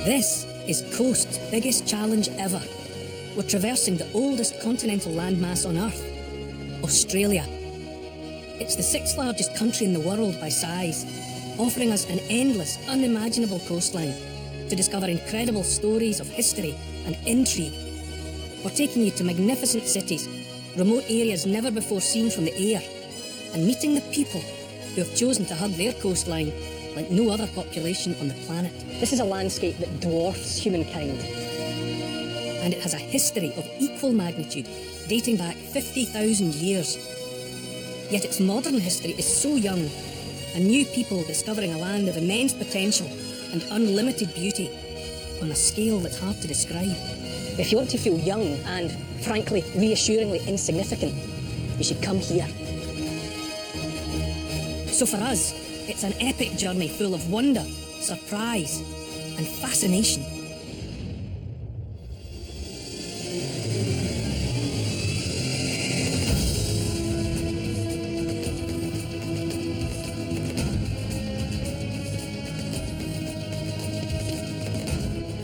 This is Coast's biggest challenge ever. We're traversing the oldest continental landmass on Earth, Australia. It's the 6th largest country in the world by size, offering us an endless, unimaginable coastline to discover incredible stories of history and intrigue. We're taking you to magnificent cities, remote areas never before seen from the air, and meeting the people who have chosen to hug their coastline like no other population on the planet. This is a landscape that dwarfs humankind. And it has a history of equal magnitude, dating back 50,000 years. Yet its modern history is so young, and new people discovering a land of immense potential and unlimited beauty on a scale that's hard to describe. If you want to feel young and, frankly, reassuringly insignificant, you should come here. So for us, it's an epic journey full of wonder, surprise, and fascination.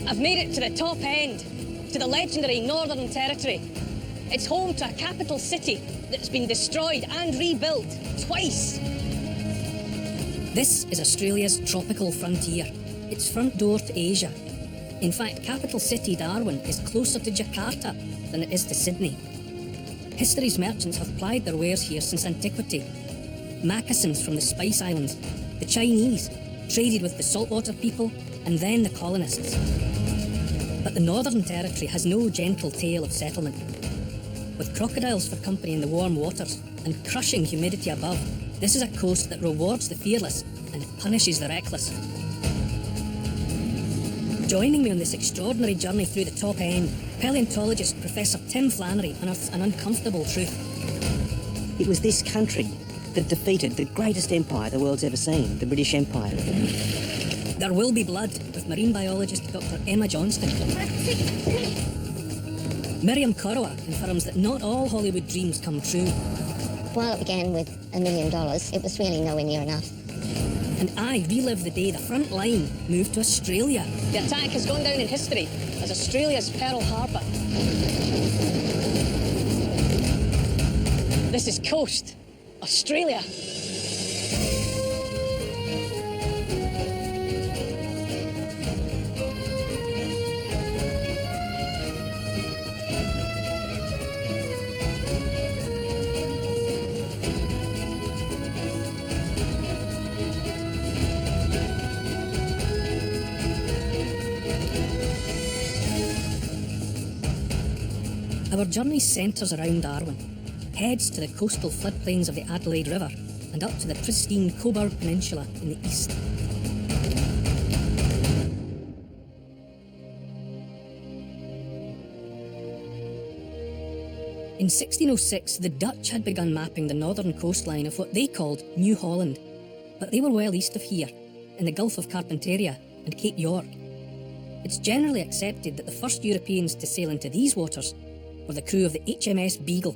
I've made it to the top end, to the legendary Northern Territory. It's home to a capital city that's been destroyed and rebuilt twice. This is Australia's tropical frontier, its front door to Asia. In fact, capital city Darwin is closer to Jakarta than it is to Sydney. History's merchants have plied their wares here since antiquity. Moccasins from the Spice Islands, the Chinese traded with the saltwater people and then the colonists. But the Northern Territory has no gentle tale of settlement. With crocodiles for company in the warm waters and crushing humidity above, this is a coast that rewards the fearless and punishes the reckless. Joining me on this extraordinary journey through the top end, paleontologist Professor Tim Flannery unearths an uncomfortable truth. It was this country that defeated the greatest empire the world's ever seen, the British Empire. There will be blood, with marine biologist Dr. Emma Johnston. Miriam Korowa confirms that not all Hollywood dreams come true. While it began with $1 million, it was really nowhere near enough. And I relive the day the front line moved to Australia. The attack has gone down in history as Australia's Pearl Harbor. This is Coast, Australia. Our journey centres around Darwin, heads to the coastal floodplains of the Adelaide River and up to the pristine Coburg Peninsula in the east. In 1606, the Dutch had begun mapping the northern coastline of what they called New Holland, but they were well east of here, in the Gulf of Carpentaria and Cape York. It's generally accepted that the first Europeans to sail into these waters were the crew of the HMS Beagle,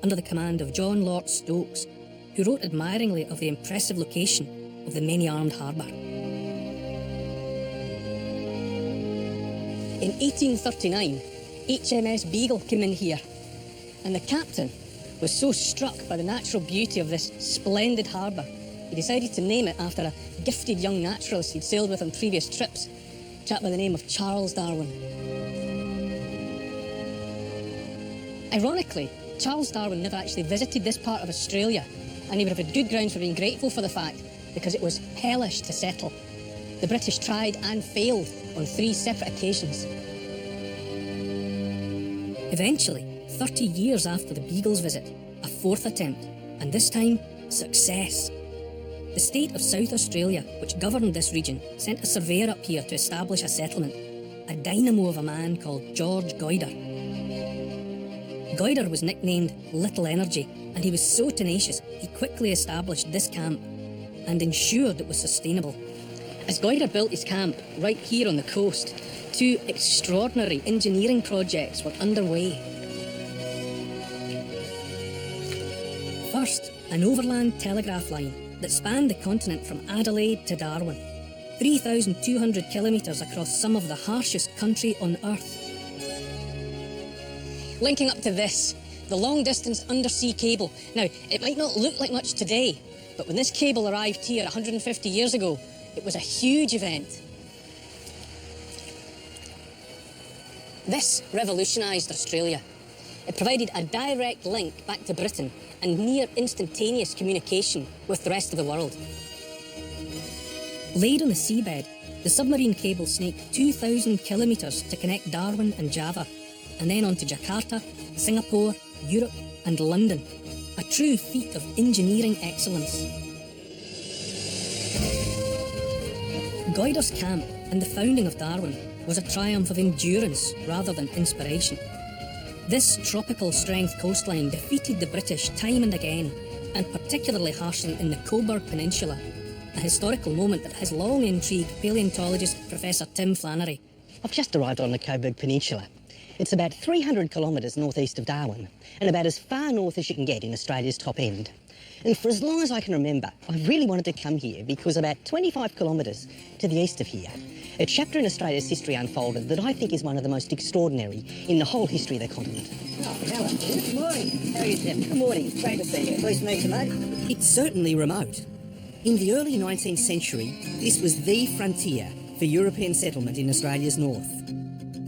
under the command of John Lort Stokes, who wrote admiringly of the impressive location of the many-armed harbour. In 1839, HMS Beagle came in here, and the captain was so struck by the natural beauty of this splendid harbour, he decided to name it after a gifted young naturalist he'd sailed with on previous trips, a chap by the name of Charles Darwin. Ironically, Charles Darwin never actually visited this part of Australia, and he would have had good grounds for being grateful for the fact, because it was hellish to settle. The British tried and failed on 3 separate occasions. Eventually, 30 years after the Beagle's visit, a 4th attempt, and this time, success. The state of South Australia, which governed this region, sent a surveyor up here to establish a settlement, a dynamo of a man called George Goyder. Goyder was nicknamed Little Energy, and he was so tenacious he quickly established this camp and ensured it was sustainable. As Goyder built his camp right here on the coast, 2 extraordinary engineering projects were underway. First, an overland telegraph line that spanned the continent from Adelaide to Darwin. 3,200 kilometres across some of the harshest country on earth. Linking up to this, the long-distance undersea cable. Now, it might not look like much today, but when this cable arrived here 150 years ago, it was a huge event. This revolutionised Australia. It provided a direct link back to Britain and near instantaneous communication with the rest of the world. Laid on the seabed, the submarine cable snaked 2,000 kilometres to connect Darwin and Java, and then on to Jakarta, Singapore, Europe and London. A true feat of engineering excellence. Goider's camp and the founding of Darwin was a triumph of endurance rather than inspiration. This tropical strength coastline defeated the British time and again, and particularly harshly in the Cobourg Peninsula, a historical moment that has long intrigued paleontologist Professor Tim Flannery. I've just arrived on the Cobourg Peninsula. It's about 300 kilometres northeast of Darwin, and about as far north as you can get in Australia's top end. And for as long as I can remember, I've really wanted to come here because about 25 kilometres to the east of here, a chapter in Australia's history unfolded that I think is one of the most extraordinary in the whole history of the continent. Oh, hello. Good morning. How are you, Tim? Good morning. Great to see you. Pleased to meet you, mate. It's certainly remote. In the early 19th century, this was the frontier for European settlement in Australia's north.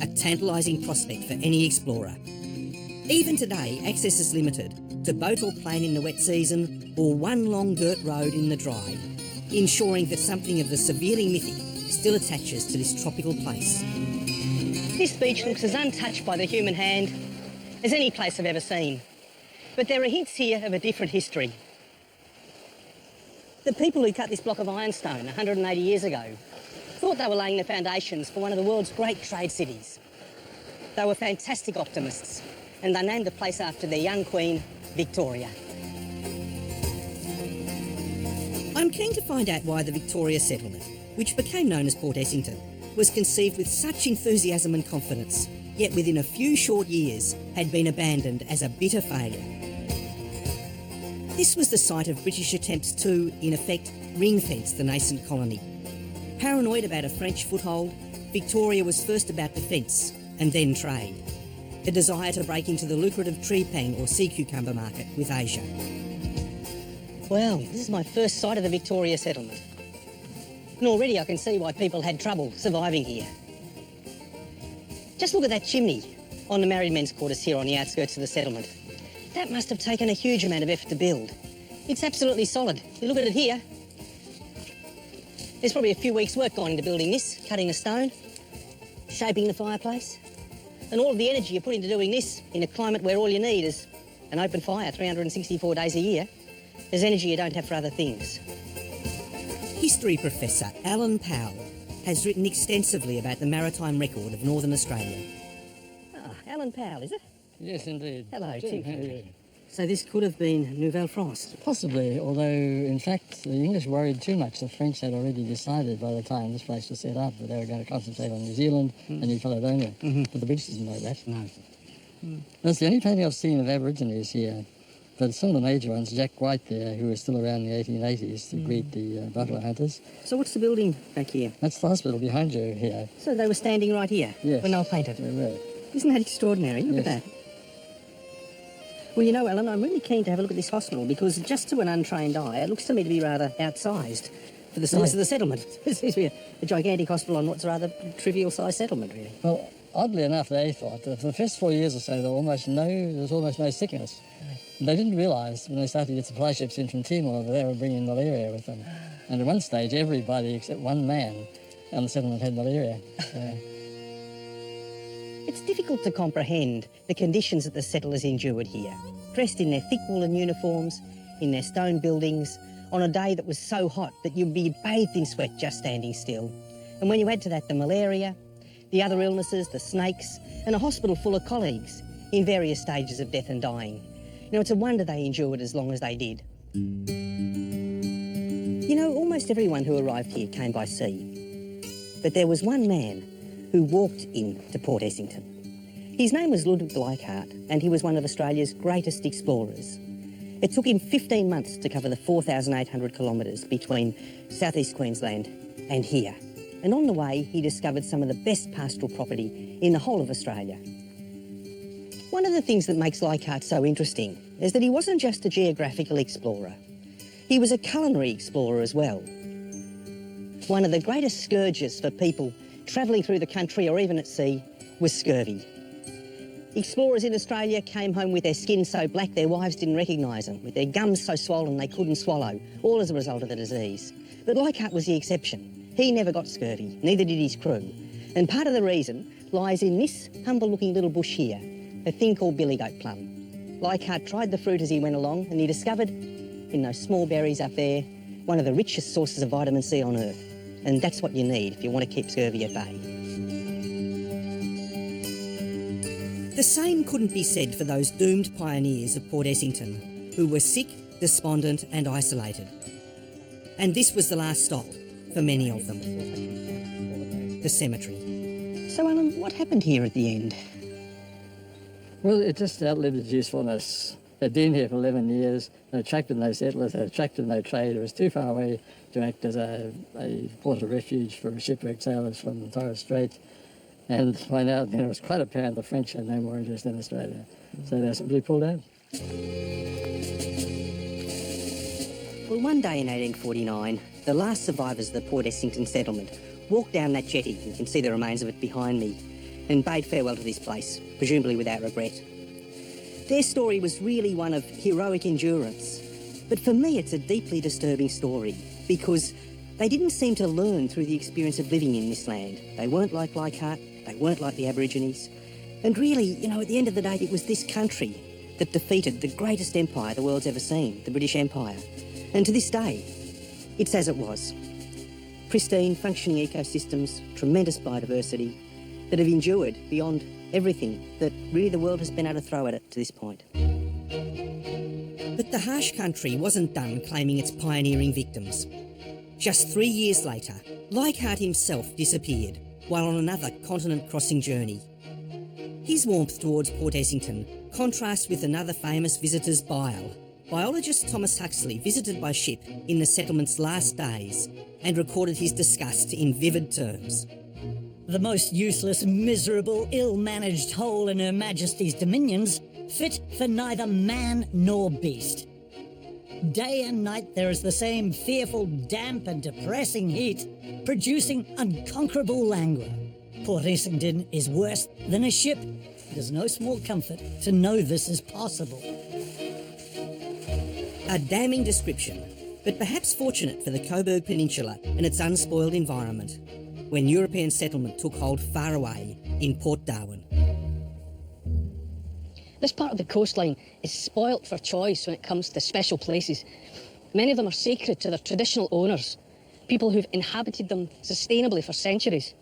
A tantalising prospect for any explorer. Even today, access is limited to boat or plane in the wet season or one long dirt road in the dry, ensuring that something of the severely mythic still attaches to this tropical place. This beach looks as untouched by the human hand as any place I've ever seen. But there are hints here of a different history. The people who cut this block of ironstone 180 years ago thought they were laying the foundations for one of the world's great trade cities. They were fantastic optimists, and they named the place after their young queen, Victoria. I'm keen to find out why the Victoria settlement, which became known as Port Essington, was conceived with such enthusiasm and confidence, yet within a few short years had been abandoned as a bitter failure. This was the site of British attempts to, in effect, ring-fence the nascent colony. Paranoid about a French foothold, Victoria was first about defence and then trade. A desire to break into the lucrative treepang or sea cucumber market with Asia. Well, this is my first sight of the Victoria settlement. And already I can see why people had trouble surviving here. Just look at that chimney on the married men's quarters here on the outskirts of the settlement. That must have taken a huge amount of effort to build. It's absolutely solid. You look at it here. There's probably a few weeks' work gone into building this, cutting the stone, shaping the fireplace. And all of the energy you put into doing this in a climate where all you need is an open fire 364 days a year, there's energy you don't have for other things. History professor Alan Powell has written extensively about the maritime record of Northern Australia. Ah, Alan Powell, is it? Yes, indeed. Hello, Tim. Tim. So this could have been Nouvelle France. Possibly, although in fact the English worried too much. The French had already decided by the time this place was set up that they were going to concentrate on New Zealand and New Caledonia. But the British didn't know that. No. That's the only painting I've seen of Aborigines here. But some of the major ones, Jack White there, who was still around in the 1880s to greet the buffalo hunters. So what's the building back here? That's the hospital behind you here. So they were standing right here Yes. when they were painted? They were. Isn't that extraordinary? Look Yes. at that. Well, you know, Alan, I'm really keen to have a look at this hospital because just to an untrained eye, it looks to me to be rather outsized for the size of the settlement. It seems to be a gigantic hospital on what's a rather trivial-sized settlement, really. Well, oddly enough, they thought that for the first 4 years or so there was almost no sickness. And they didn't realise when they started to get supply ships in from Timor that they were bringing malaria with them. And at one stage, everybody except one man on the settlement had malaria. So, It's difficult to comprehend the conditions that the settlers endured here, dressed in their thick woolen uniforms, in their stone buildings, on a day that was so hot that you'd be bathed in sweat just standing still. And when you add to that the malaria, the other illnesses, the snakes, and a hospital full of colleagues in various stages of death and dying, you know, it's a wonder they endured as long as they did. You know, almost everyone who arrived here came by sea. But there was one man who walked into Port Essington. His name was Ludwig Leichhardt, and he was one of Australia's greatest explorers. It took him 15 months to cover the 4,800 kilometres between southeast Queensland and here. And on the way, he discovered some of the best pastoral property in the whole of Australia. One of the things that makes Leichhardt so interesting is that he wasn't just a geographical explorer. He was a culinary explorer as well. One of the greatest scourges for people travelling through the country or even at sea was scurvy. Explorers in Australia came home with their skin so black their wives didn't recognise them, with their gums so swollen they couldn't swallow, all as a result of the disease. But Leichhardt was the exception. He never got scurvy, neither did his crew. And part of the reason lies in this humble-looking little bush here, a thing called billy-goat plum. Leichhardt tried the fruit as he went along and he discovered, in those small berries up there, one of the richest sources of vitamin C on earth. And that's what you need if you want to keep scurvy at bay. The same couldn't be said for those doomed pioneers of Port Essington, who were sick, despondent and isolated. And this was the last stop for many of them. The cemetery. So, Alan, what happened here at the end? Well, it just outlived its usefulness. They'd been here for 11 years, they attracted no settlers, they attracted no trade. It was too far away to act as a port of refuge for shipwrecked sailors from the Torres Strait. And by now, it was quite apparent the French had no more interest in Australia. So they simply pulled out. Well, one day in 1849, the last survivors of the Port Essington settlement walked down that jetty, you can see the remains of it behind me, and bade farewell to this place, presumably without regret. Their story was really one of heroic endurance. But for me, it's a deeply disturbing story because they didn't seem to learn through the experience of living in this land. They weren't like Leichhardt, they weren't like the Aborigines. And really, at the end of the day, it was this country that defeated the greatest empire the world's ever seen, the British Empire. And to this day, it's as it was. Pristine, functioning ecosystems, tremendous biodiversity that have endured beyond everything that really the world has been able to throw at it to this point. But the harsh country wasn't done claiming its pioneering victims. Just 3 years later, Leichhardt himself disappeared while on another continent-crossing journey. His warmth towards Port Essington contrasts with another famous visitor's bile. Biologist Thomas Huxley visited by ship in the settlement's last days and recorded his disgust in vivid terms. The most useless, miserable, ill-managed hole in Her Majesty's dominions, fit for neither man nor beast. Day and night there is the same fearful, damp and depressing heat, producing unconquerable languor. Port Essington is worse than a ship. It is no small comfort to know this is possible. A damning description, but perhaps fortunate for the Coburg Peninsula and its unspoiled environment, when European settlement took hold far away in Port Darwin. This part of the coastline is spoilt for choice when it comes to special places. Many of them are sacred to their traditional owners, people who've inhabited them sustainably for centuries.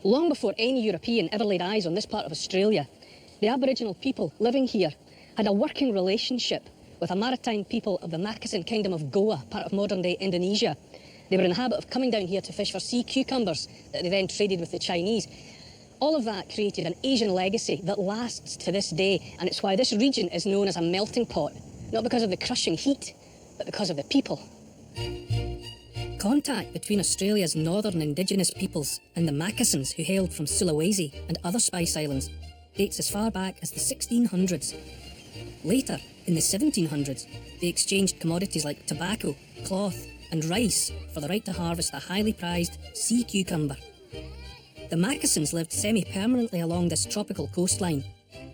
Long before any European ever laid eyes on this part of Australia, the Aboriginal people living here had a working relationship with a maritime people of the Makassar Kingdom of Goa, part of modern-day Indonesia. They were in the habit of coming down here to fish for sea cucumbers that they then traded with the Chinese. All of that created an Asian legacy that lasts to this day, and it's why this region is known as a melting pot, not because of the crushing heat, but because of the people. Contact between Australia's northern indigenous peoples and the Macassans who hailed from Sulawesi and other Spice Islands dates as far back as the 1600s. Later, in the 1700s, they exchanged commodities like tobacco, cloth and rice for the right to harvest a highly prized sea cucumber. The Macassans lived semi-permanently along this tropical coastline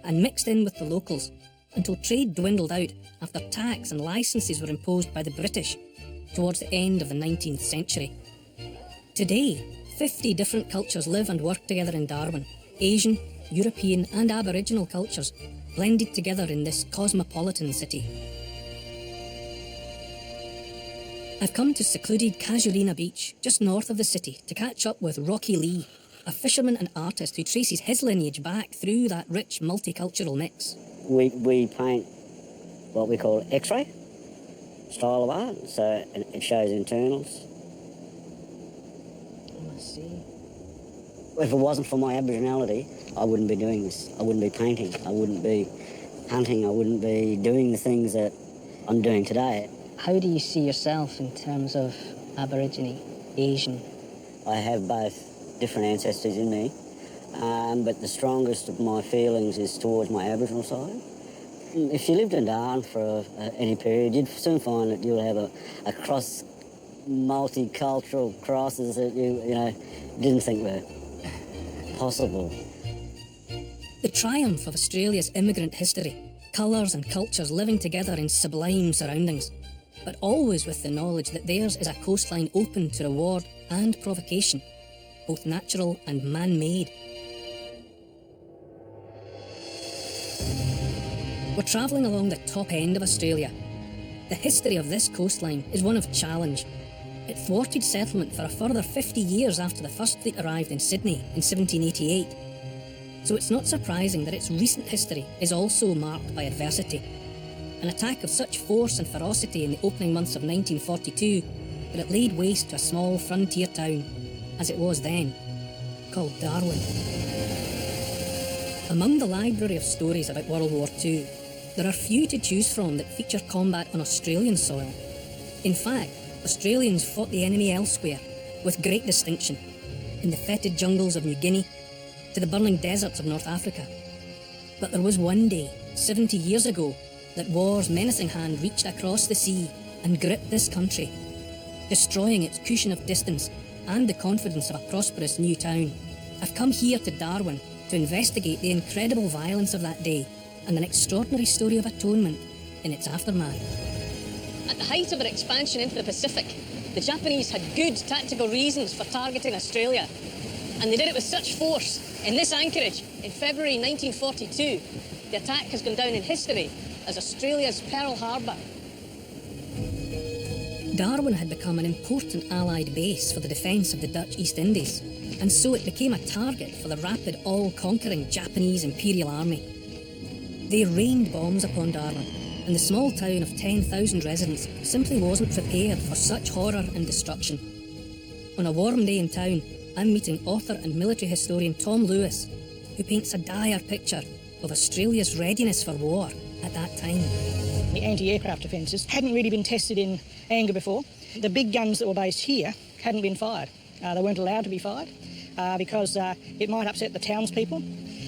and mixed in with the locals until trade dwindled out after tax and licences were imposed by the British towards the end of the 19th century. Today, 50 different cultures live and work together in Darwin. Asian, European and Aboriginal cultures blended together in this cosmopolitan city. I've come to secluded Casuarina Beach, just north of the city, to catch up with Rocky Lee, a fisherman and artist who traces his lineage back through that rich multicultural mix. We paint what we call X-ray style of art, so it shows internals. I see. If it wasn't for my Aboriginality, I wouldn't be doing this. I wouldn't be painting. I wouldn't be hunting. I wouldn't be doing the things that I'm doing today. How do you see yourself in terms of Aborigine? Asian? I have both different ancestors in me, but the strongest of my feelings is towards my Aboriginal side. If you lived in Darwin for any period, you'd soon find that you'll have a cross, multicultural crosses that you didn't think were possible. The triumph of Australia's immigrant history, colours and cultures living together in sublime surroundings, but always with the knowledge that theirs is a coastline open to reward and provocation, both natural and man-made. We're travelling along the top end of Australia. The history of this coastline is one of challenge. It thwarted settlement for a further 50 years after the first fleet arrived in Sydney in 1788. So it's not surprising that its recent history is also marked by adversity. An attack of such force and ferocity in the opening months of 1942 that it laid waste to a small frontier town, as it was then, called Darwin. Among the library of stories about World War II, there are few to choose from that feature combat on Australian soil. In fact, Australians fought the enemy elsewhere, with great distinction, in the fetid jungles of New Guinea, to the burning deserts of North Africa. But there was one day, 70 years ago, that war's menacing hand reached across the sea and gripped this country, destroying its cushion of distance and the confidence of a prosperous new town. I've come here to Darwin to investigate the incredible violence of that day and an extraordinary story of atonement in its aftermath. At the height of their expansion into the Pacific, the Japanese had good tactical reasons for targeting Australia, and they did it with such force. In this anchorage, in February 1942, the attack has gone down in history as Australia's Pearl Harbor. Darwin had become an important Allied base for the defence of the Dutch East Indies, and so it became a target for the rapid, all-conquering Japanese Imperial Army. They rained bombs upon Darwin, and the small town of 10,000 residents simply wasn't prepared for such horror and destruction. On a warm day in town, I'm meeting author and military historian Tom Lewis, who paints a dire picture of Australia's readiness for war at that time. The anti-aircraft defences hadn't really been tested in anger before. The big guns that were based here hadn't been fired. They weren't allowed to be fired because it might upset the townspeople.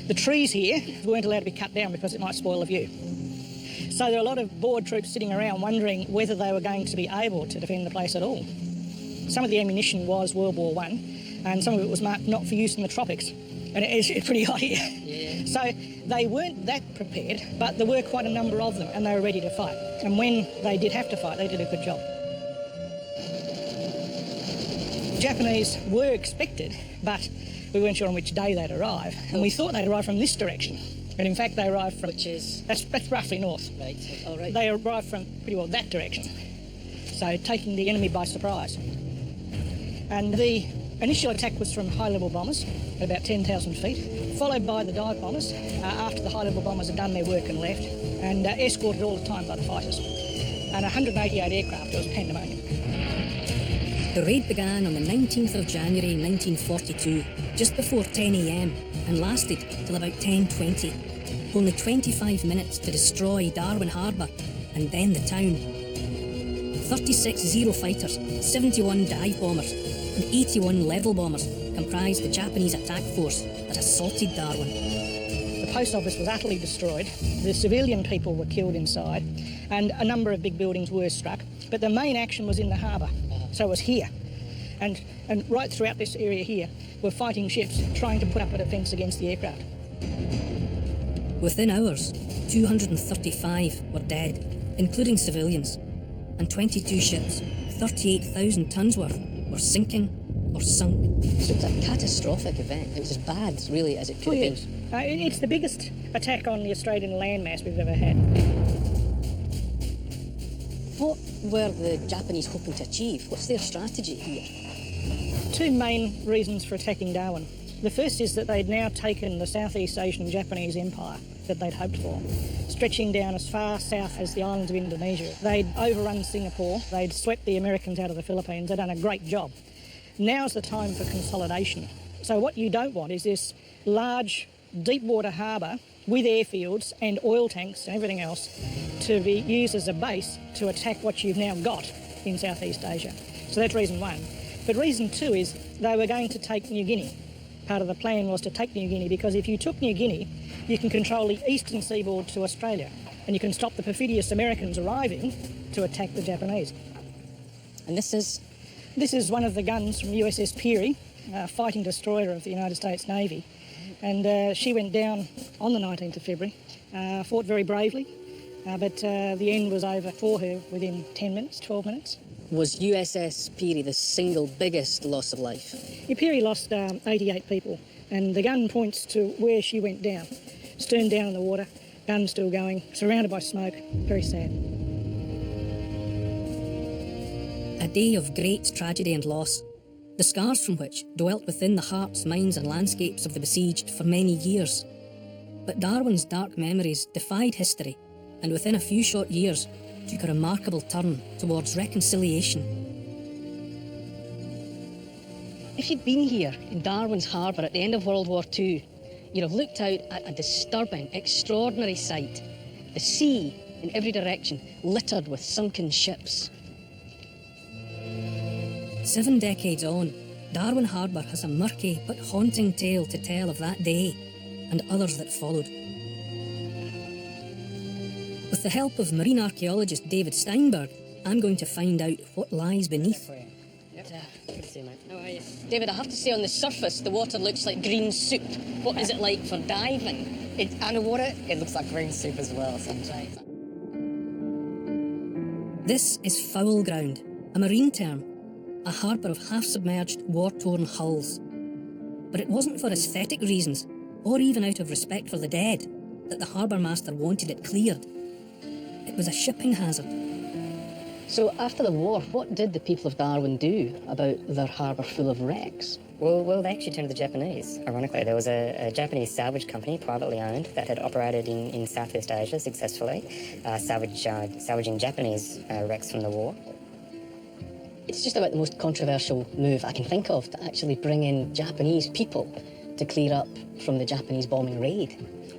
The trees here weren't allowed to be cut down because it might spoil the view. So there were a lot of board troops sitting around wondering whether they were going to be able to defend the place at all. Some of the ammunition was World War I, and some of it was marked not for use in the tropics. And it's pretty hot here. Yeah. So they weren't that prepared, but there were quite a number of them, and they were ready to fight. And when they did have to fight, they did a good job. The Japanese were expected, but we weren't sure on which day they'd arrive. And we thought they'd arrive from this direction. But in fact, they arrived from... Which is? That's roughly north. Right, all right. They arrived from pretty well that direction. So taking the enemy by surprise. And the initial attack was from high-level bombers, at about 10,000 feet, followed by the dive bombers after the high-level bombers had done their work and left, and escorted all the time by the fighters. And 188 aircraft, it was pandemonium. The raid began on the 19th of January 1942, just before 10 a.m, and lasted till about 10:20. Only 25 minutes to destroy Darwin Harbour and then the town. 36 Zero fighters, 71 dive bombers and 81 level bombers comprised the Japanese attack force that assaulted Darwin. The post office was utterly destroyed. The civilian people were killed inside, and a number of big buildings were struck. But the main action was in the harbour, so it was here. And right throughout this area here were fighting ships trying to put up a defence against the aircraft. Within hours, 235 were dead, including civilians, and 22 ships, 38,000 tonnes worth, were sinking or sunk. So it was a catastrophic event. It was as bad, really, as it could have been. It's the biggest attack on the Australian landmass we've ever had. What were the Japanese hoping to achieve? What's their strategy here? Two main reasons for attacking Darwin. The first is that they'd now taken the Southeast Asian Japanese Empire that they'd hoped for, stretching down as far south as the islands of Indonesia. They'd overrun Singapore, they'd swept the Americans out of the Philippines, they'd done a great job. Now's the time for consolidation. So what you don't want is this large, deep water harbour with airfields and oil tanks and everything else to be used as a base to attack what you've now got in Southeast Asia. So that's reason one. But reason two is they were going to take New Guinea. Part of the plan was to take New Guinea because if you took New Guinea, you can control the eastern seaboard to Australia and you can stop the perfidious Americans arriving to attack the Japanese. And this is? This is one of the guns from USS Peary, fighting destroyer of the United States Navy. And she went down on the 19th of February, fought very bravely, but the end was over for her within 10 minutes, 12 minutes. Was USS Peary the single biggest loss of life? Peary lost 88 people, and the gun points to where she went down. Stern down in the water, gun still going, surrounded by smoke. Very sad. A day of great tragedy and loss, the scars from which dwelt within the hearts, minds and landscapes of the besieged for many years. But Darwin's dark memories defied history, and within a few short years took a remarkable turn towards reconciliation. If you'd been here in Darwin's Harbour at the end of World War II, you'd have looked out at a disturbing, extraordinary sight. The sea in every direction, littered with sunken ships. 7 decades on, Darwin Harbour has a murky but haunting tale to tell of that day and others that followed. With the help of marine archaeologist David Steinberg, I'm going to find out what lies beneath. Good to see you, mate. How are you? David, I have to say on the surface the water looks like green soup. What is it like for diving? Underwater, it looks like green soup as well sometimes. This is foul ground, a marine term, a harbour of half-submerged, war-torn hulls. But it wasn't for aesthetic reasons, or even out of respect for the dead, that the harbour master wanted it cleared. It was a shipping hazard. So after the war, what did the people of Darwin do about their harbour full of wrecks? Well, they actually turned to the Japanese. Ironically, there was a Japanese salvage company, privately owned, that had operated in Southeast Asia successfully, salvaging Japanese wrecks from the war. It's just about the most controversial move I can think of to actually bring in Japanese people to clear up from the Japanese bombing raid.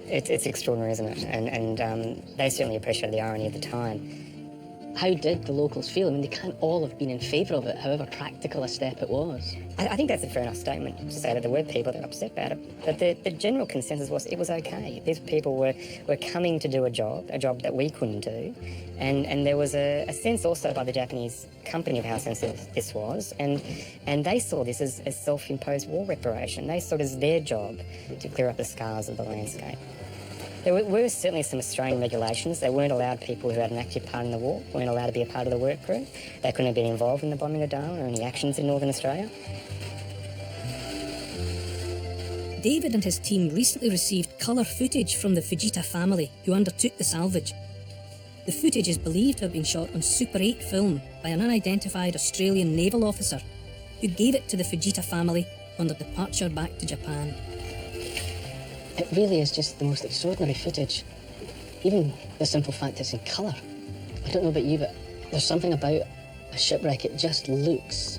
It's extraordinary, isn't it? And they certainly appreciated the irony of the time. How did the locals feel? I mean, they can't all have been in favour of it, however practical a step it was. I think that's a fair enough statement to say that there were people that were upset about it. But the general consensus was it was okay. These people were coming to do a job that we couldn't do. And there was a sense also by the Japanese company of how sensitive this was. And they saw this as self-imposed war reparation. They saw it as their job to clear up the scars of the landscape. There were certainly some Australian regulations. They weren't allowed people who had an active part in the war, weren't allowed to be a part of the work crew. They couldn't have been involved in the bombing of Darwin or any actions in Northern Australia. David and his team recently received colour footage from the Fujita family who undertook the salvage. The footage is believed to have been shot on Super 8 film by an unidentified Australian naval officer who gave it to the Fujita family on their departure back to Japan. It really is just the most extraordinary footage. Even the simple fact it's in colour. I don't know about you, but there's something about a shipwreck, it just looks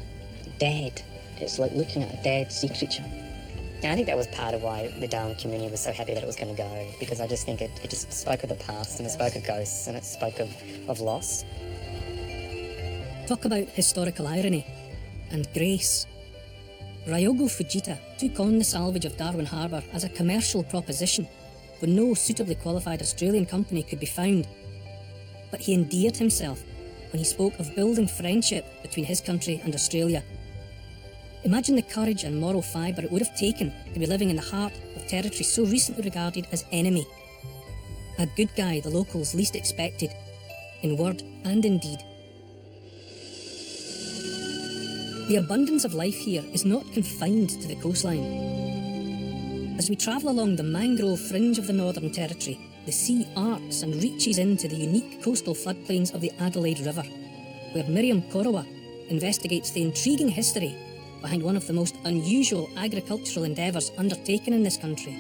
dead. It's like looking at a dead sea creature. And I think that was part of why the Darwin community was so happy that it was going to go, because I just think it just spoke of the past, and it spoke of ghosts, and it spoke of loss. Talk about historical irony and grace. Ryogo Fujita took on the salvage of Darwin Harbour as a commercial proposition when no suitably qualified Australian company could be found. But he endeared himself when he spoke of building friendship between his country and Australia. Imagine the courage and moral fibre it would have taken to be living in the heart of territory so recently regarded as enemy. A good guy the locals least expected, in word and in deed. The abundance of life here is not confined to the coastline. As we travel along the mangrove fringe of the Northern Territory, the sea arcs and reaches into the unique coastal floodplains of the Adelaide River, where Miriam Korowa investigates the intriguing history behind one of the most unusual agricultural endeavours undertaken in this country.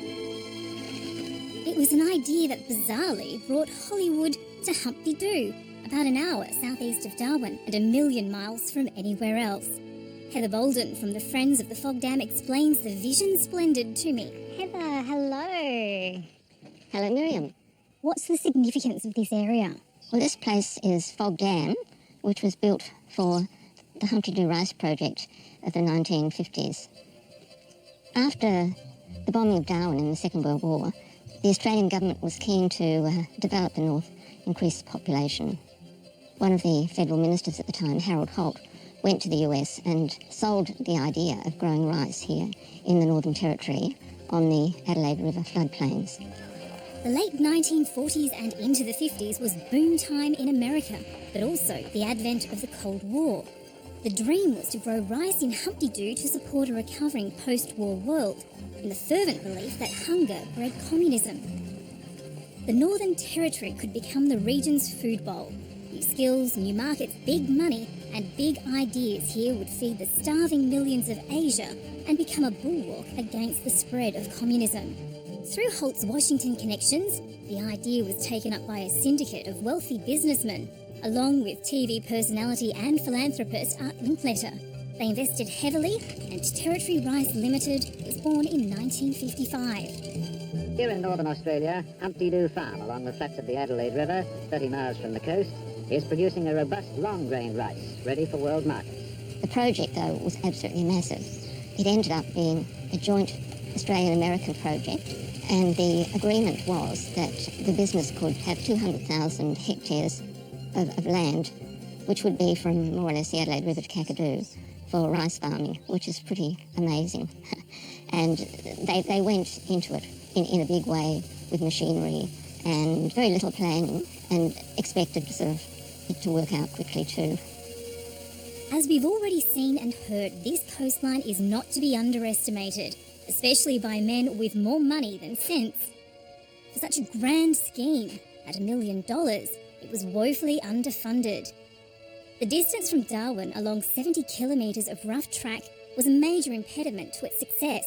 It was an idea that bizarrely brought Hollywood to Humpty-Doo, about an hour southeast of Darwin and 1,000,000 miles from anywhere else. Heather Bolden from the Friends of the Fog Dam explains the vision splendid to me. Heather, hello. Hello, Miriam. What's the significance of this area? Well, this place is Fog Dam, which was built for the Humpty Doo Rice project of the 1950s. After the bombing of Darwin in the Second World War, the Australian government was keen to develop the north, increase the population. One of the federal ministers at the time, Harold Holt, went to the US and sold the idea of growing rice here in the Northern Territory on the Adelaide River floodplains. The late 1940s and into the 50s was boom time in America, but also the advent of the Cold War. The dream was to grow rice in Humpty Doo to support a recovering post-war world, in the fervent belief that hunger bred communism. The Northern Territory could become the region's food bowl. New skills, new markets, big money, and big ideas here would feed the starving millions of Asia and become a bulwark against the spread of communism. Through Holt's Washington connections, the idea was taken up by a syndicate of wealthy businessmen, along with TV personality and philanthropist Art Linkletter. They invested heavily, and Territory Rice Limited was born in 1955. Here in Northern Australia, Humpty Doo Farm, along the flats of the Adelaide River, 30 miles from the coast, is producing a robust long-grain rice, ready for world markets. The project, though, was absolutely massive. It ended up being a joint Australian-American project, and the agreement was that the business could have 200,000 hectares of land, which would be from more or less the Adelaide River to Kakadu, for rice farming, which is pretty amazing. And they went into it in a big way with machinery and very little planning, and expected sort of it to work out quickly too. As we've already seen and heard, this coastline is not to be underestimated, especially by men with more money than sense. For such a grand scheme, at $1 million, it was woefully underfunded. The distance from Darwin along 70 kilometres of rough track was a major impediment to its success.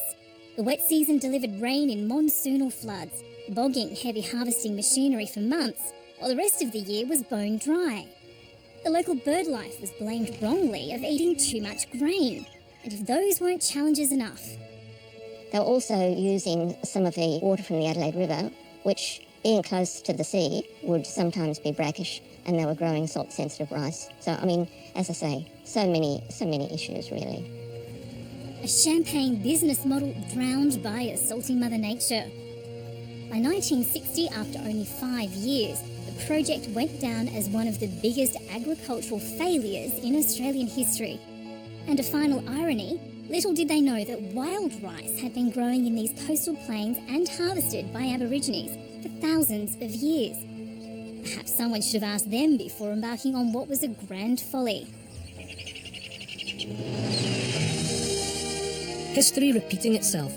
The wet season delivered rain in monsoonal floods, bogging heavy harvesting machinery for months, while the rest of the year was bone dry. The local bird life was blamed wrongly of eating too much grain, and if those weren't challenges enough. They were also using some of the water from the Adelaide River, which, being close to the sea, would sometimes be brackish, and they were growing salt-sensitive rice. So, I mean, as I say, so many issues, really. A champagne business model drowned by assaulting Mother Nature. By 1960, after only 5 years, the project went down as one of the biggest agricultural failures in Australian history. And a final irony, little did they know that wild rice had been growing in these coastal plains and harvested by Aborigines for thousands of years. Perhaps someone should have asked them before embarking on what was a grand folly. History repeating itself.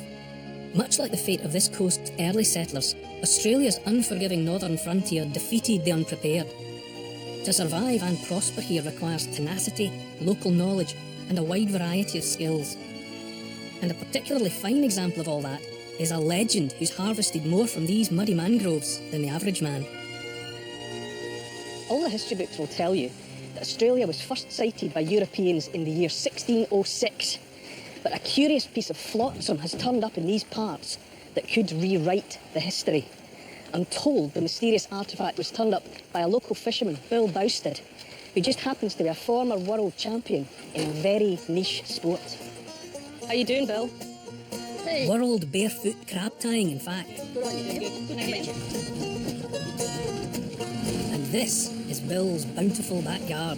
Much like the fate of this coast's early settlers, Australia's unforgiving northern frontier defeated the unprepared. To survive and prosper here requires tenacity, local knowledge, and a wide variety of skills. And a particularly fine example of all that is a legend who's harvested more from these muddy mangroves than the average man. All the history books will tell you that Australia was first sighted by Europeans in the year 1606. But a curious piece of flotsam has turned up in these parts that could rewrite the history. I'm told the mysterious artefact was turned up by a local fisherman, Bill Bousted, who just happens to be a former world champion in a very niche sport. How you doing, Bill? Hey. World barefoot crab tying, in fact. Good on you. Good to meet you. And this is Bill's bountiful backyard,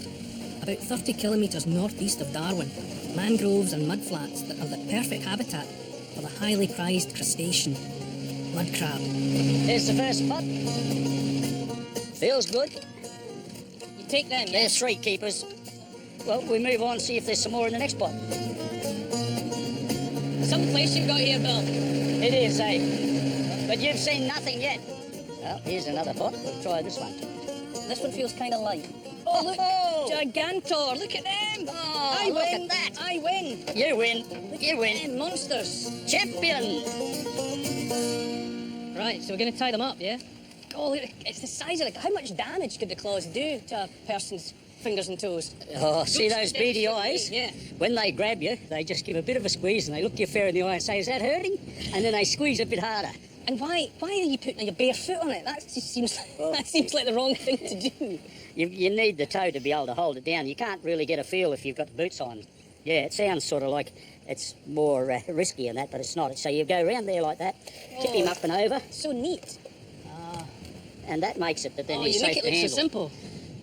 about 30 kilometres northeast of Darwin. Mangroves and mudflats that are the perfect habitat for the highly prized crustacean, mud crab. Here's the first spot. Feels good. You take them, they're straight keepers. Well, we move on and see if there's some more in the next spot. Some place you've got here, Bill. It is, eh? But you've seen nothing yet. Well, here's another pot. We'll try this one. This one feels kind of light. Oh, look! Gigantor! Look at them! Oh, I look win! at that! I win! You win! You win! Them monsters! Champion! Right, so we're going to tie them up, yeah? Oh, look, it's the size of it. How much damage could the claws do to a person's fingers and toes? Oh, see those beady eyes? Yeah. When they grab you, they just give a bit of a squeeze and they look you fair in the eye and say, is that hurting? And then they squeeze a bit harder. And why are you putting your bare foot on it? That just seems that seems like the wrong thing to do. You need the toe to be able to hold it down. You can't really get a feel if you've got the boots on. Yeah, it sounds sort of like it's more risky than that, but it's not. So you go around there like that, tip him up and over. So neat. And that makes it that then he's you safe make it to look so handle. simple.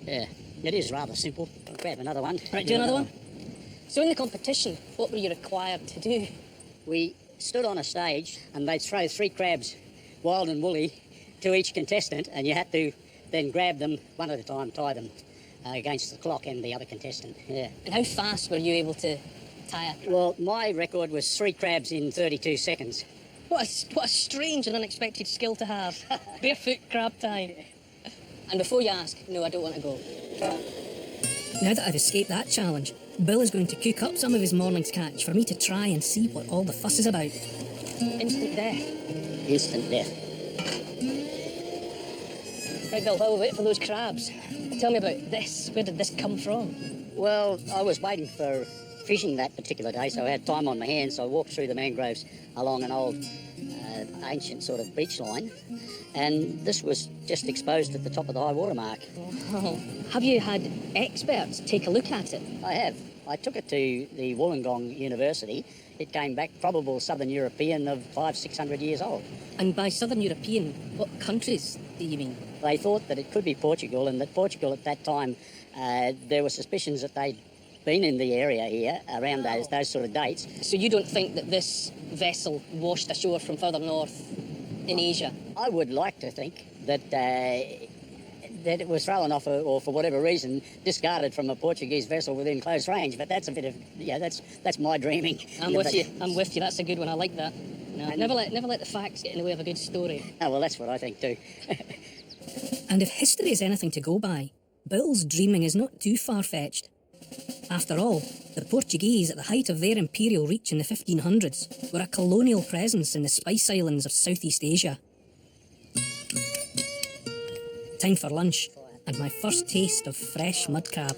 Yeah, it is rather simple. Grab another one. Right, do another one. So in the competition, what were you required to do? We stood on a stage and they'd throw 3 crabs, wild and woolly, to each contestant, and you had to then grab them one at a time, tie them against the clock and the other contestant. Yeah. And how fast were you able to tie a crab? Well, my record was 3 crabs in 32 seconds. What a strange and unexpected skill to have. Barefoot crab tying. And before you ask, no, I don't want to go. Now that I've escaped that challenge, Bill is going to cook up some of his morning's catch for me to try and see what all the fuss is about. Instant death. Instant death. Right, Bill, while we wait for those crabs, tell me about this. Where did this come from? Well, I was waiting for fishing that particular day, so I had time on my hands, so I walked through the mangroves along an old ancient sort of beach line, and this was just exposed at the top of the high water mark. Oh. Have you had experts take a look at it? I have. I took it to the Wollongong University. It came back probable Southern European of 500-600 years old. And by Southern European, what countries do you mean? They thought that it could be Portugal, and that Portugal at that time, there were suspicions that they'd been in the area here around those sort of dates. So you don't think that this vessel washed ashore from further north in Asia? I would like to think that that it was thrown off or for whatever reason discarded from a Portuguese vessel within close range, but that's a bit of, that's my dreaming. I'm with you, that's a good one, I like that. No, never let the facts get in the way of a good story. Oh, well, that's what I think too. And if history is anything to go by, Bill's dreaming is not too far-fetched. After all, the Portuguese, at the height of their imperial reach in the 1500s, were a colonial presence in the Spice Islands of Southeast Asia. Time for lunch, and my first taste of fresh mud crab.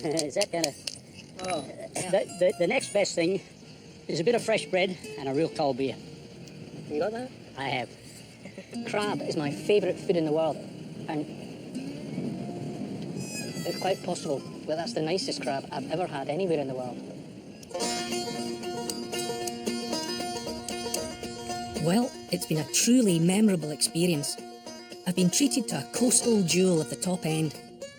Is that going to... Oh, yeah. The next best thing is a bit of fresh bread and a real cold beer. You got that? I have. Crab is my favourite food in the world, and it's quite possible that that's the nicest crab I've ever had anywhere in the world. Well, it's been a truly memorable experience. I've been treated to a coastal jewel at the top end,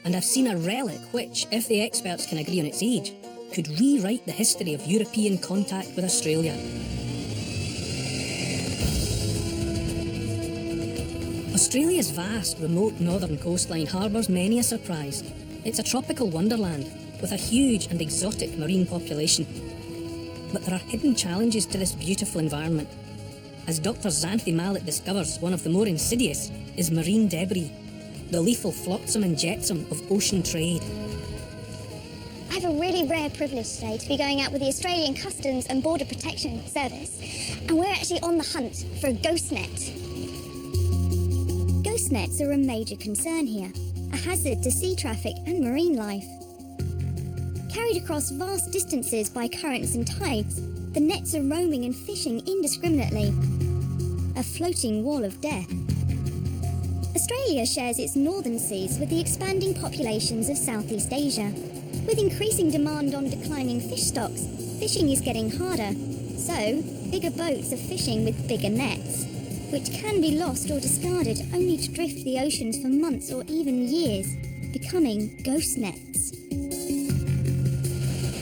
and I've seen a relic which, if the experts can agree on its age, could rewrite the history of European contact with Australia. Australia's vast, remote northern coastline harbours many a surprise. It's a tropical wonderland with a huge and exotic marine population. But there are hidden challenges to this beautiful environment. As Dr. Xanthi Mallet discovers, one of the more insidious is marine debris, the lethal flotsam and jetsam of ocean trade. I have a really rare privilege today to be going out with the Australian Customs and Border Protection Service, and we're actually on the hunt for a ghost net. Ghost nets are a major concern here, a hazard to sea traffic and marine life. Carried across vast distances by currents and tides, the nets are roaming and fishing indiscriminately. A floating wall of death. Australia shares its northern seas with the expanding populations of Southeast Asia. With increasing demand on declining fish stocks, fishing is getting harder. So, bigger boats are fishing with bigger nets, which can be lost or discarded only to drift the oceans for months or even years, becoming ghost nets.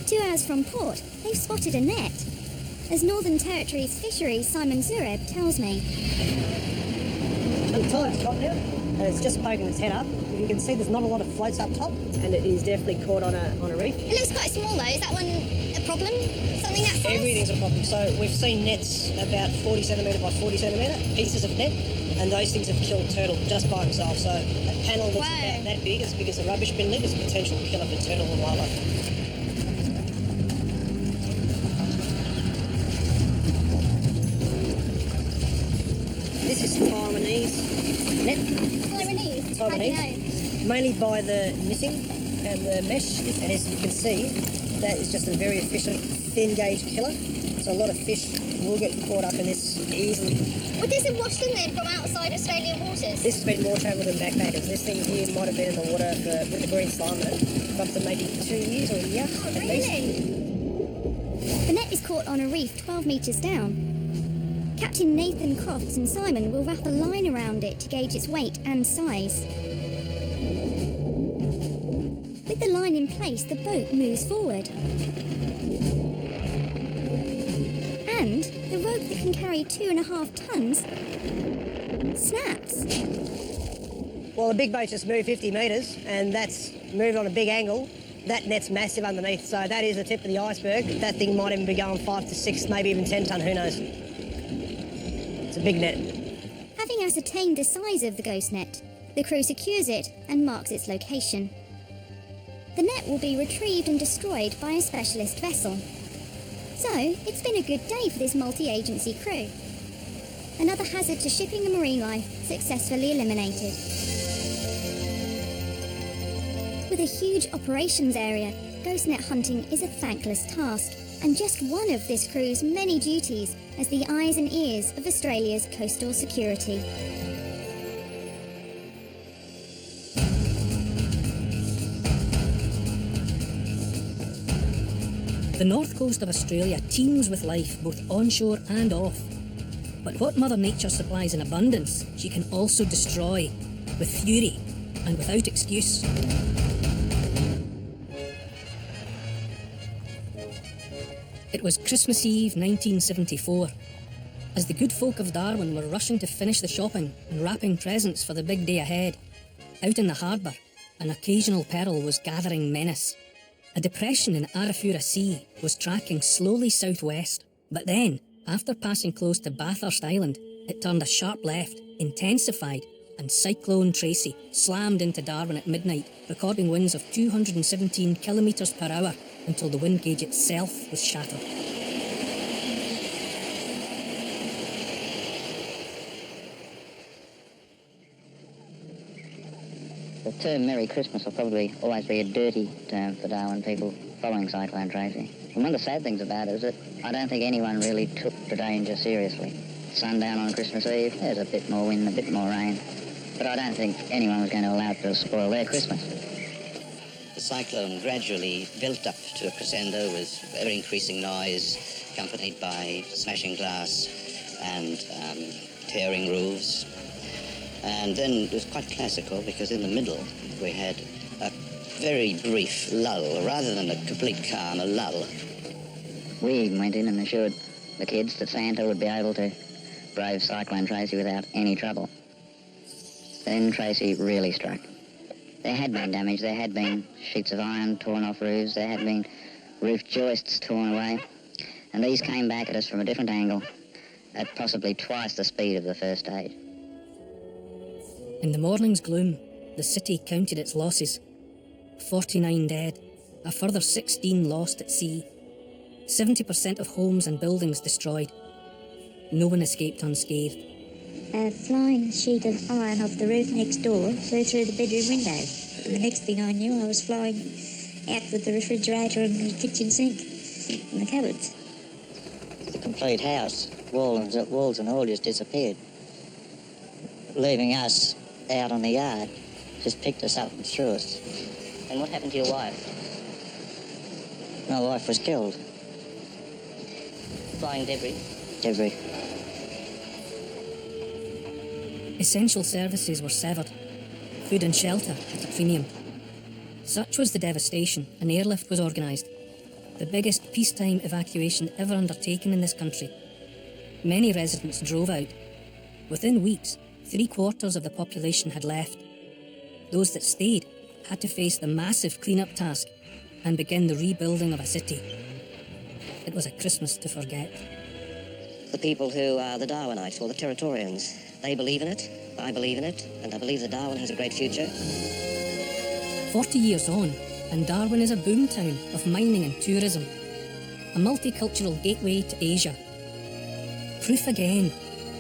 2 hours from port, they've spotted a net, as Northern Territories Fisheries Simon Zureb tells me. The tide's got now, and it's just poking its head up. You can see there's not a lot of floats up top, and it is definitely caught on a reef. It looks quite small though, is that one a problem? Something that size? Everything's a problem. So we've seen nets about 40 centimetre by 40 centimetre, pieces of net, and those things have killed turtle just by themselves. So a panel that's about that big, as big as a rubbish bin lid, is a potential killer for turtle and wildlife. This is Taiwanese net. Taiwanese? How do you know? Mainly by the knitting and the mesh, and as you can see, that is just a very efficient thin gauge killer. So a lot of fish will get caught up in this easily. Would this have washed them then from outside Australian waters? This has been more travel than backpackers. This thing here might have been in the water with the green slime in it for up to maybe 2 years or a year at least. The net is caught on a reef 12 metres down. Captain Nathan Crofts and Simon will wrap a line around it to gauge its weight and size. With the line in place, the boat moves forward. And the rope that can carry 2.5 tonnes snaps. Well, the big boat just moved 50 metres, and that's moved on a big angle. That net's massive underneath, so that is the tip of the iceberg. That thing might even be going 5 to 6, maybe even 10 tonne, who knows. It's a big net. Having ascertained the size of the ghost net, the crew secures it and marks its location. The net will be retrieved and destroyed by a specialist vessel. So, it's been a good day for this multi-agency crew. Another hazard to shipping and marine life successfully eliminated. With a huge operations area, ghost net hunting is a thankless task, and just one of this crew's many duties as the eyes and ears of Australia's coastal security. The north coast of Australia teems with life both onshore and off. But what Mother Nature supplies in abundance, she can also destroy, with fury and without excuse. It was Christmas Eve 1974. As the good folk of Darwin were rushing to finish the shopping and wrapping presents for the big day ahead, out in the harbour, an occasional peril was gathering menace. A depression in Arafura Sea was tracking slowly southwest, but then, after passing close to Bathurst Island, it turned a sharp left, intensified, and Cyclone Tracy slammed into Darwin at midnight, recording winds of 217 kilometres per hour until the wind gauge itself was shattered. The term Merry Christmas will probably always be a dirty term for Darwin people following Cyclone Tracy. And one of the sad things about it is that I don't think anyone really took the danger seriously. Sundown on Christmas Eve, there's a bit more wind, a bit more rain. But I don't think anyone was going to allow it to spoil their Christmas. The cyclone gradually built up to a crescendo with ever-increasing noise, accompanied by smashing glass and tearing roofs. And then it was quite classical because in the middle we had a very brief lull, rather than a complete calm, a lull. We even went in and assured the kids that Santa would be able to brave Cyclone Tracy without any trouble. Then Tracy really struck. There had been damage, there had been sheets of iron torn off roofs, there had been roof joists torn away, and these came back at us from a different angle at possibly twice the speed of the first stage. In the morning's gloom, the city counted its losses. 49 dead, a further 16 lost at sea, 70% of homes and buildings destroyed. No one escaped unscathed. A flying sheet of iron off the roof next door flew through the bedroom window. And the next thing I knew, I was flying out with the refrigerator and the kitchen sink and the cupboards. The complete house, walls and all just disappeared, leaving us out on the yard. Just picked us up and threw us. And what happened to your wife? My wife was killed. Flying debris? Debris. Essential services were severed. Food and shelter at a premium. Such was the devastation, an airlift was organised. The biggest peacetime evacuation ever undertaken in this country. Many residents drove out. Within weeks, 3/4 of the population had left. Those that stayed had to face the massive clean-up task and begin the rebuilding of a city. It was a Christmas to forget. The people who are the Darwinites or the Territorians, they believe in it, I believe in it, and I believe that Darwin has a great future. 40 years on, and Darwin is a boomtown of mining and tourism, a multicultural gateway to Asia. Proof again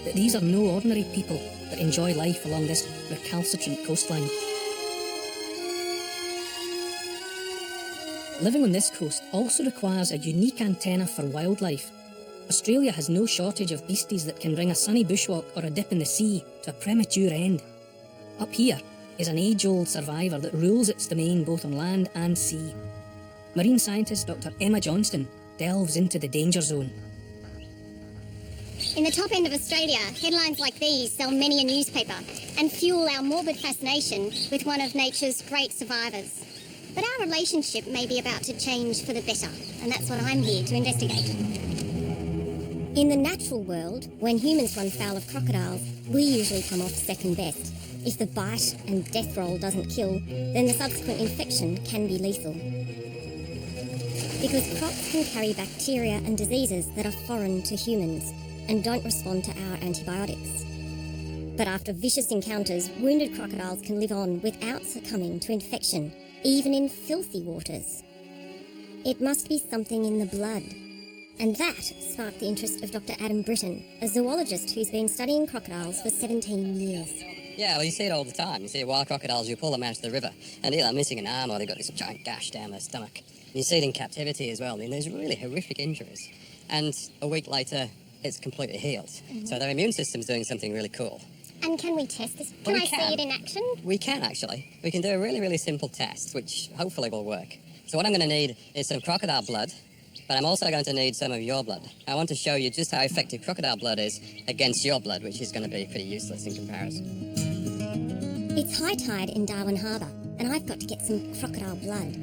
that these are no ordinary people that enjoy life along this recalcitrant coastline. Living on this coast also requires a unique antenna for wildlife. Australia has no shortage of beasties that can bring a sunny bushwalk or a dip in the sea to a premature end. Up here is an age-old survivor that rules its domain both on land and sea. Marine scientist Dr. Emma Johnston delves into the danger zone. In the top end of Australia, headlines like these sell many a newspaper and fuel our morbid fascination with one of nature's great survivors. But our relationship may be about to change for the better, and that's what I'm here to investigate. In the natural world, when humans run foul of crocodiles, we usually come off second best. If the bite and death roll doesn't kill, then the subsequent infection can be lethal. Because crocs can carry bacteria and diseases that are foreign to humans and don't respond to our antibiotics. But after vicious encounters, wounded crocodiles can live on without succumbing to infection, even in filthy waters. It must be something in the blood. And that sparked the interest of Dr. Adam Britton, a zoologist who's been studying crocodiles for 17 years. Yeah, well, you see it all the time. You see wild crocodiles, you pull them out to the river, and either they're missing an arm or they've got this giant gash down their stomach. And you see it in captivity as well. I mean, there's really horrific injuries. And a week later, it's completely healed. Mm-hmm. So their immune system's doing something really cool. And can we test this? Can I see it in action? We can, actually. We can do a really, really simple test, which hopefully will work. So what I'm going to need is some crocodile blood, but I'm also going to need some of your blood. I want to show you just how effective crocodile blood is against your blood, which is going to be pretty useless in comparison. It's high tide in Darwin Harbour, and I've got to get some crocodile blood.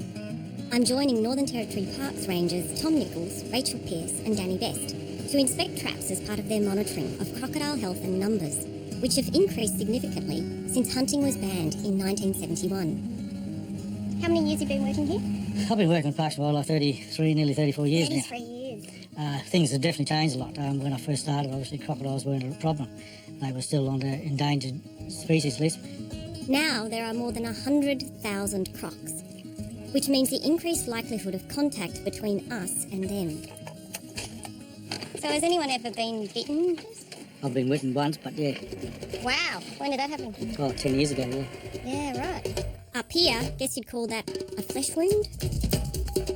I'm joining Northern Territory Parks Rangers Tom Nichols, Rachel Pearce and Danny Best to inspect traps as part of their monitoring of crocodile health and numbers, which have increased significantly since hunting was banned in 1971. How many years have you been working here? I've been working with Parks and Wildlife 33, nearly 34 years 33 years. Things have definitely changed a lot. When I first started, obviously crocodiles weren't a problem. They were still on the endangered species list. Now there are more than 100,000 crocs, which means the increased likelihood of contact between us and them. So has anyone ever been bitten? I've been bitten once, but yeah. Wow, when did that happen? Oh, 10 years ago, yeah. Yeah, right. Up here, guess you'd call that a flesh wound?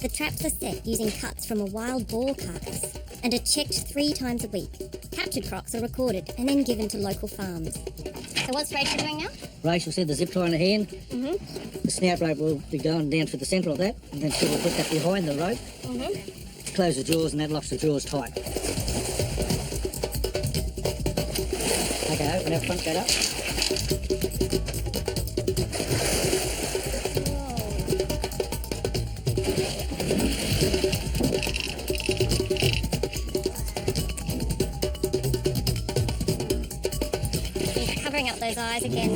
The traps are set using cuts from a wild boar carcass and are checked 3 times a week. Captured crocs are recorded and then given to local farms. So what's Rachel doing now? Rachel said the zip tie in the hand. Mm-hmm. The snout rope will be going down for the centre of that, and then she will put that behind the rope. Mm-hmm. Close the jaws, and that locks the jaws tight. Okay, open that front gate up. Covering up those eyes again.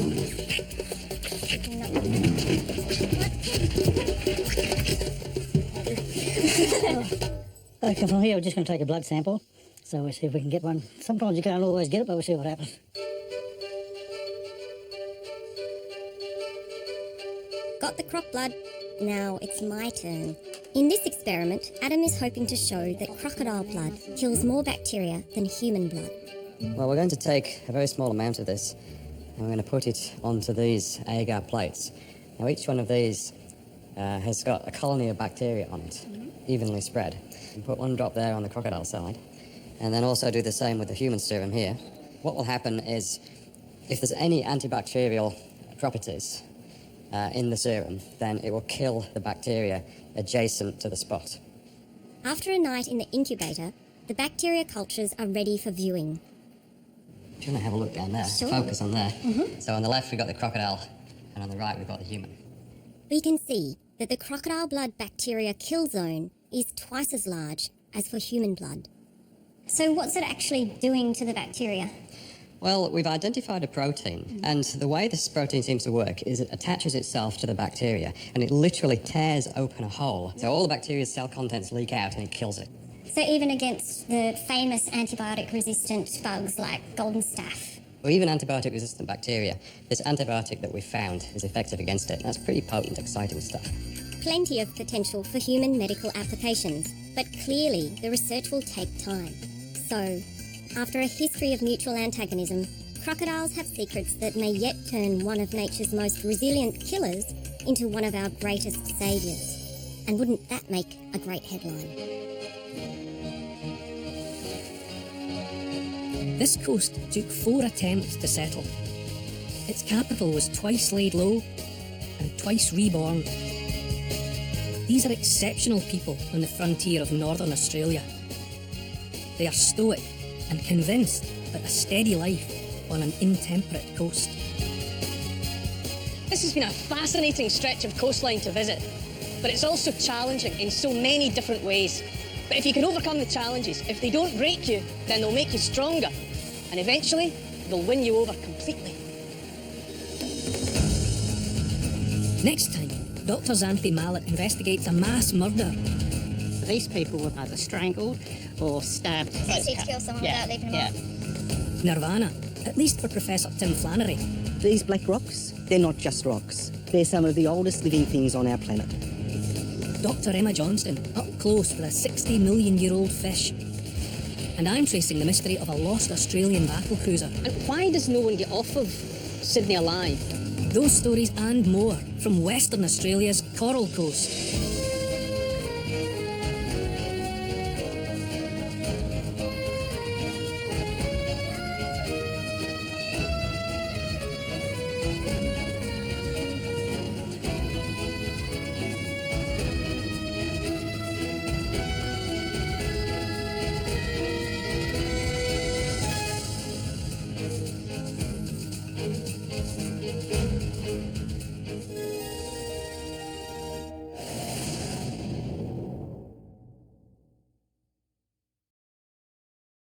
Okay, from here we're just going to take a blood sample. So we'll see if we can get one. Sometimes you can't always get it, but we'll see what happens. Got the croc blood. Now it's my turn. In this experiment, Adam is hoping to show that crocodile blood kills more bacteria than human blood. Well, we're going to take a very small amount of this and we're going to put it onto these agar plates. Now, each one of these has got a colony of bacteria on it, evenly spread. You put 1 drop there on the crocodile side, and then also do the same with the human serum here. What will happen is, if there's any antibacterial properties in the serum, then it will kill the bacteria adjacent to the spot. After a night in the incubator, the bacteria cultures are ready for viewing. Do you want to have a look down there? Sure. Focus on there. Mm-hmm. So on the left we've got the crocodile, and on the right we've got the human. We can see that the crocodile blood bacteria kill zone is twice as large as for human blood. So what's it actually doing to the bacteria? Well, we've identified a protein, and the way this protein seems to work is it attaches itself to the bacteria, and it literally tears open a hole. So all the bacteria's cell contents leak out, and it kills it. So even against the famous antibiotic-resistant bugs like golden staph? Or even antibiotic-resistant bacteria, this antibiotic that we found is effective against it. That's pretty potent, exciting stuff. Plenty of potential for human medical applications, but clearly the research will take time. So, after a history of mutual antagonism, crocodiles have secrets that may yet turn one of nature's most resilient killers into one of our greatest saviours. And wouldn't that make a great headline? This coast took 4 attempts to settle. Its capital was twice laid low and twice reborn. These are exceptional people on the frontier of northern Australia. They are stoic and convinced that a steady life on an intemperate coast. This has been a fascinating stretch of coastline to visit, but it's also challenging in so many different ways. But if you can overcome the challenges, if they don't break you, then they'll make you stronger, and eventually they'll win you over completely. Next time, Dr. Xanthi Mallet investigates a mass murder. These people were either strangled or stabbed. It's easy to kill someone without leaving a mark. Nirvana, at least for Professor Tim Flannery. These black rocks, they're not just rocks. They're some of the oldest living things on our planet. Dr. Emma Johnston, up close with a 60 million year old fish. And I'm tracing the mystery of a lost Australian battlecruiser. And why does no one get off of Sydney alive? Those stories and more from Western Australia's Coral Coast.